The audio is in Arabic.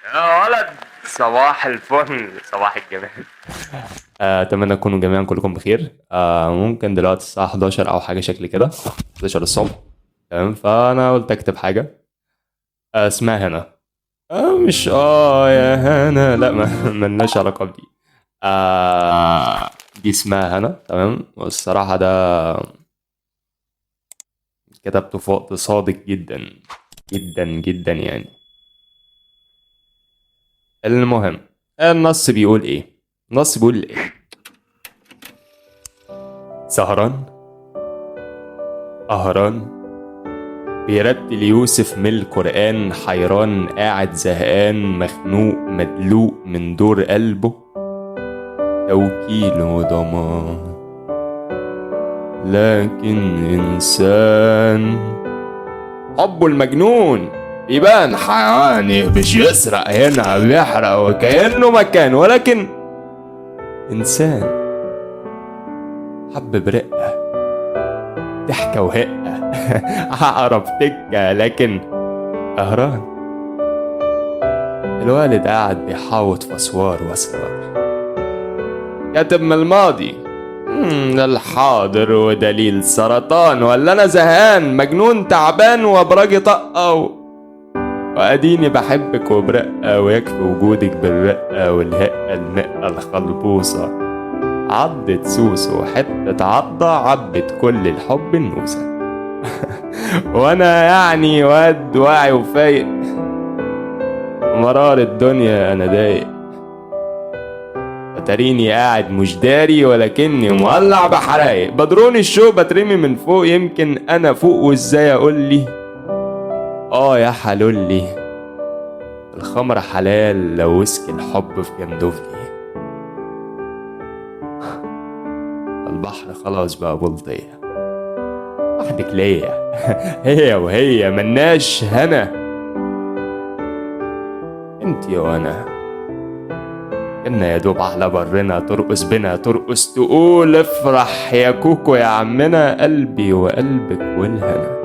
يا ولد، صباح الفل، صباح الجمال. اتمنى تكونوا جميعا كلكم بخير. ممكن دلوقتي الساعه 11 او حاجه شكل كده، 11 الصبح. تمام، فانا قلت اكتب حاجه اسمها هنا. مش يا هنا، لا، ما ملناش علاقه بدي. دي اسمها هنا، تمام. والصراحه ده كتبته في وقت صادق جدا جدا جدا يعني. المهم، النص بيقول ايه؟ النص بيقول ايه؟ سهران، قهران، بيرتل يوسف من القرآن، حيران قاعد زهقان مخنوق مدلوق من دور قلبه، توكيل وضمان، لكن إنسان حبه المجنون يبان حيواني، مش يسرق هنا بيحرق وكأنه مكان، ولكن إنسان حب برقة، ضحكة وهقة أعرف تكة، لكن قهران. الوالد قاعد بيحاوط في أسوار وأسرار، كاتب من الماضي للحاضر ودليل سرطان، ولا أنا زهقان مجنون تعبان وبراجي طقة وأديني بحبك وبرقة، ويكفي وجودك بالرقة والهقة المقة الخلبوصة، عضت سوسو حتة عضة عبت كل الحب النوسة وانا يعني واد واعي وفايق، مرار الدنيا انا ضايق، اتاريني قاعد مش داري ولكني مولع بحرايق، بدرون الشوق بترمي من فوق، يمكن انا فوق وازاي اقول لي يا حلولي، الخمر حلال لو وسك الحب في جندوفلي، البحر خلاص بقى بلطية وحدك ليا هي وهي مناش هنا، انتي وانا كنا يا دوب على برنا، ترقص بنا ترقص تقول افرح يا كوكو يا عمنا، قلبي وقلبك والهنا